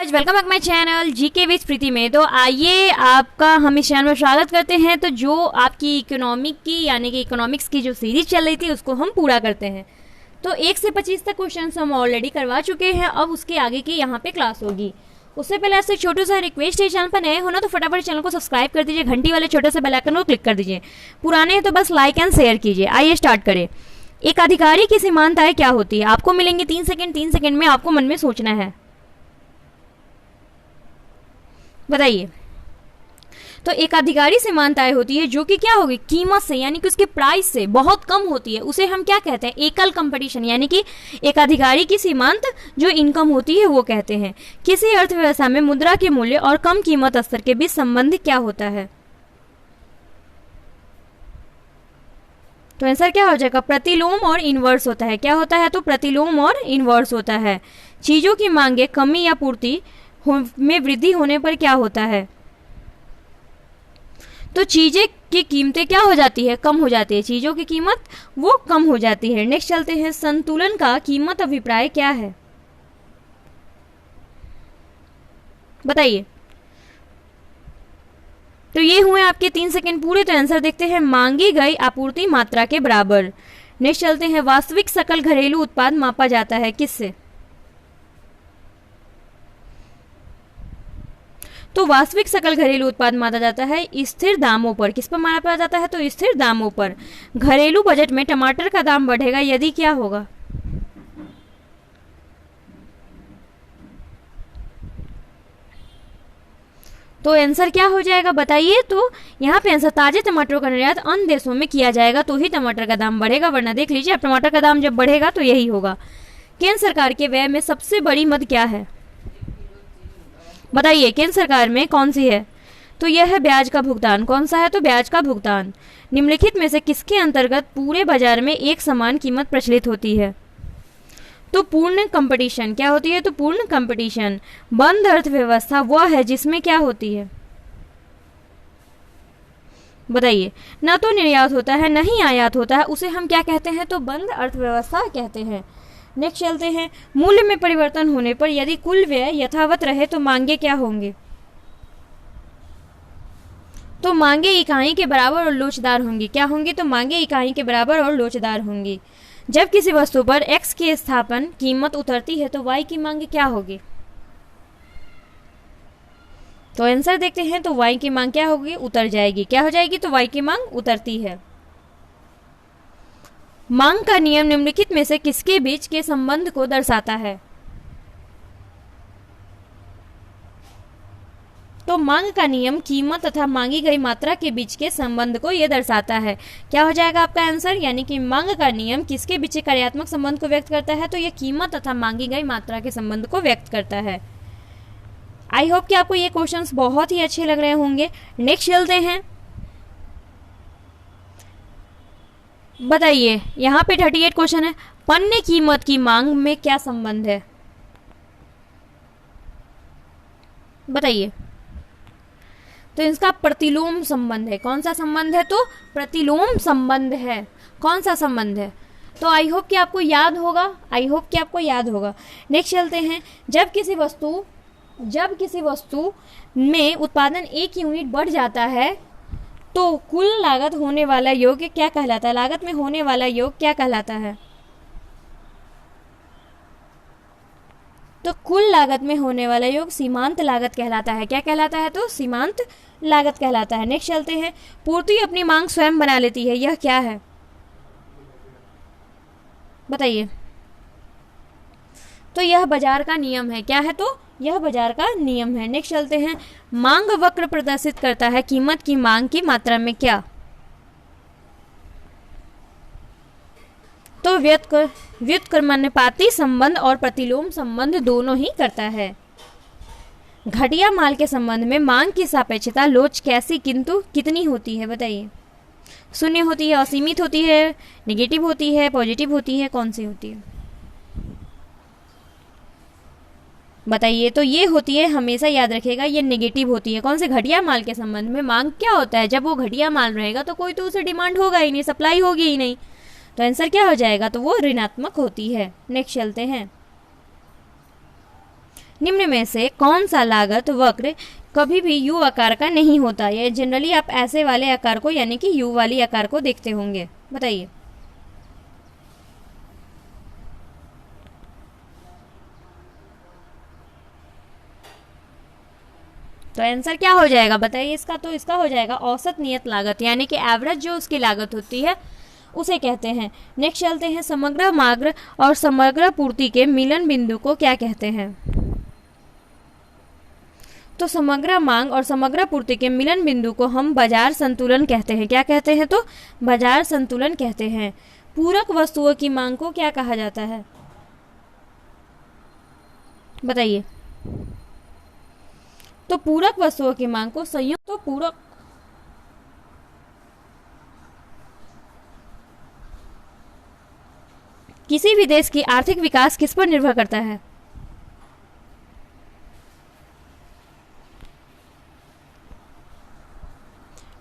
Welcome back my channel GK with Preeti में। तो आइए आपका हम इस चैनल में स्वागत करते हैं। तो जो आपकी इकोनॉमिक की यानी कि इकोनॉमिक्स की जो सीरीज चल रही थी उसको हम पूरा करते हैं। तो 1 से 25 तक क्वेश्चन हम ऑलरेडी करवा चुके हैं। अब उसके आगे की यहाँ पे क्लास होगी। उससे पहले आपसे छोटू सा रिक्वेस्ट है, चैनल पर नए हो ना तो फटाफट चैनल को सब्सक्राइब कर दीजिए, घंटी वाले छोटे से बेल आइकन को क्लिक कर दीजिए। पुराने हैं तो बस लाइक एंड शेयर कीजिए। आइए स्टार्ट करें। एक अधिकारी की सीमांताएं क्या होती है? आपको मिलेंगे 3 सेकंड। 3 सेकंड में आपको मन में सोचना है, बताइए। तो एक अधिकारी सीमांताएं होती है जो कि क्या होगी, कीमत से यानी कि उसके प्राइस से बहुत कम होती है। उसे हम क्या कहते हैं? एकल कंपटीशन, यानी कि एक अधिकारी की सीमांत जो इनकम होती है वो कहते हैं। किसी अर्थव्यवस्था में मुद्रा के मूल्य और कम कीमत स्तर के बीच संबंध क्या होता है? तो आंसर क्या हो जाएगा? प्रतिलोम और इनवर्स होता है। क्या होता है? तो प्रतिलोम और इनवर्स होता है। चीजों की मांगे कमी या पूर्ति में वृद्धि होने पर क्या होता है? तो चीजें की कीमतें क्या हो जाती है? कम हो जाती है। चीजों की कीमत वो कम हो जाती है। नेक्स्ट चलते हैं। संतुलन का कीमत अभिप्राय क्या है? बताइए। तो ये हुए आपके 3 सेकंड पूरे। तो आंसर देखते हैं, मांगी गई आपूर्ति मात्रा के बराबर। नेक्स्ट चलते हैं। वास्तविक सकल घरेलू उत्पाद मापा जाता है किससे? तो वास्तविक सकल घरेलू उत्पाद माना जाता है स्थिर दामों पर। किस पर मापा जाता है? तो स्थिर दामों पर। घरेलू बजट में टमाटर का दाम बढ़ेगा यदि क्या होगा? तो आंसर क्या हो जाएगा बताइए। तो यहाँ पे आंसर, ताजे टमाटरों का निर्यात अन्य देशों में किया जाएगा तो ही टमाटर का दाम बढ़ेगा, वरना देख लीजिए अब टमाटर का दाम जब बढ़ेगा तो यही होगा। केंद्र सरकार के व्यय में सबसे बड़ी मद क्या है? बताइए। केंद्र सरकार में कौन सी है? तो यह है ब्याज का भुगतान। कौन सा है? तो ब्याज का भुगतान। निम्नलिखित में से किसके अंतर्गत पूरे बाजार में एक समान कीमत प्रचलित होती है? तो पूर्ण कंपटीशन। क्या होती है? तो पूर्ण कंपटीशन। बंद अर्थव्यवस्था वह है जिसमें क्या होती है? बताइए। ना तो निर्यात होता है न ही आयात होता है, उसे हम क्या कहते हैं? तो बंद अर्थव्यवस्था कहते हैं। नेक्स्ट चलते हैं। मूल्य में परिवर्तन होने पर यदि कुल व्यय यथावत रहे तो मांगे क्या होंगे? तो मांगे इकाई के बराबर और लोचदार होंगी। क्या होंगी? तो मांगे इकाई के बराबर और लोचदार होंगी। जब किसी वस्तु पर x की स्थापन कीमत उतरती है तो y की मांग क्या होगी? तो आंसर देखते हैं। तो y की मांग क्या होगी? उतर जाएगी। क्या हो जाएगी? तो y की मांग उतरती है। मांग का नियम निम्नलिखित में से किसके बीच के संबंध को दर्शाता है? तो मांग का नियम कीमत तथा मांगी गई मात्रा के बीच के संबंध को यह दर्शाता है। क्या हो जाएगा आपका आंसर? यानी कि मांग का नियम किसके बीच कार्यात्मक संबंध को व्यक्त करता है? तो यह कीमत तथा मांगी गई मात्रा के संबंध को व्यक्त करता है। आई होप कि आपको ये क्वेश्चंस बहुत ही अच्छे लग रहे होंगे। नेक्स्ट चलते हैं। बताइए। यहाँ पे 38 क्वेश्चन है। पण्य कीमत की मांग में क्या संबंध है? बताइए। तो इसका प्रतिलोम संबंध है। कौन सा संबंध है? तो प्रतिलोम संबंध है। कौन सा संबंध है? तो आई होप कि आपको याद होगा। आई होप कि आपको याद होगा। नेक्स्ट चलते हैं। जब किसी वस्तु में उत्पादन 1 यूनिट बढ़ जाता है तो कुल लागत होने वाला योग क्या कहलाता है? लागत में होने वाला योग क्या कहलाता है? तो कुल लागत में होने वाला योग सीमांत लागत कहलाता है। क्या कहलाता है? तो सीमांत लागत कहलाता है। नेक्स्ट चलते हैं। पूर्ति अपनी मांग स्वयं बना लेती है, यह क्या है? बताइए। तो यह बाजार का नियम है। क्या है? तो यह बाजार का नियम है। नेक्स्ट चलते हैं। मांग वक्र प्रदर्शित करता है कीमत की मांग की मात्रा में क्या? तो व्युत्क्रमानुपाती संबंध और प्रतिलोम संबंध दोनों ही करता है। घटिया माल के संबंध में मांग की सापेक्षता लोच कैसी किंतु कितनी होती है? बताइए। शून्य होती है, असीमित होती है, नेगेटिव होती है, पॉजिटिव होती है, कौन सी होती है? बताइए। तो ये होती है, हमेशा याद रखिएगा, ये नेगेटिव होती है। कौन से? घटिया माल के संबंध में मांग क्या होता है? जब वो घटिया माल रहेगा तो कोई तो उसे डिमांड होगा ही नहीं, सप्लाई होगी ही नहीं, तो आंसर क्या हो जाएगा? तो वो ऋणात्मक होती है। नेक्स्ट चलते हैं। निम्न में से कौन सा लागत वक्र कभी भी यू आकार का नहीं होता? ये जनरली आप ऐसे वाले आकार को यानी कि यू वाली आकार को देखते होंगे, बताइए। तो आंसर क्या हो जाएगा बताइए इसका? तो इसका हो जाएगा औसत नियत लागत, यानी कि एवरेज जो उसकी लागत होती है उसे कहते हैं। नेक्स्ट चलते हैं, समग्र मांग और समग्र पूर्ति के मिलन बिंदु को क्या कहते हैं? तो समग्र मांग और समग्र पूर्ति के मिलन बिंदु को हम बाजार संतुलन कहते हैं। क्या कहते हैं? तो बाजार संतुलन कहते हैं। पूरक वस्तुओं की मांग को क्या कहा जाता है बताइए? तो पूरक वस्तुओं की मांग को संयुक्त, तो पूरक किसी भी देश की आर्थिक विकास किस पर निर्भर करता है?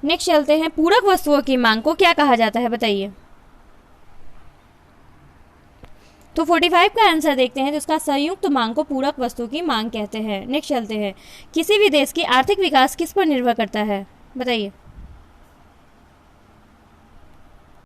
नेक्स्ट चलते हैं, पूरक वस्तुओं की मांग को क्या कहा जाता है बताइए? तो 45 का आंसर देखते हैं, तो इसका संयुक्त मांग को पूरक वस्तु की मांग कहते हैं। नेक्स्ट चलते हैं, किसी भी देश की आर्थिक विकास किस पर निर्भर करता है बताइए?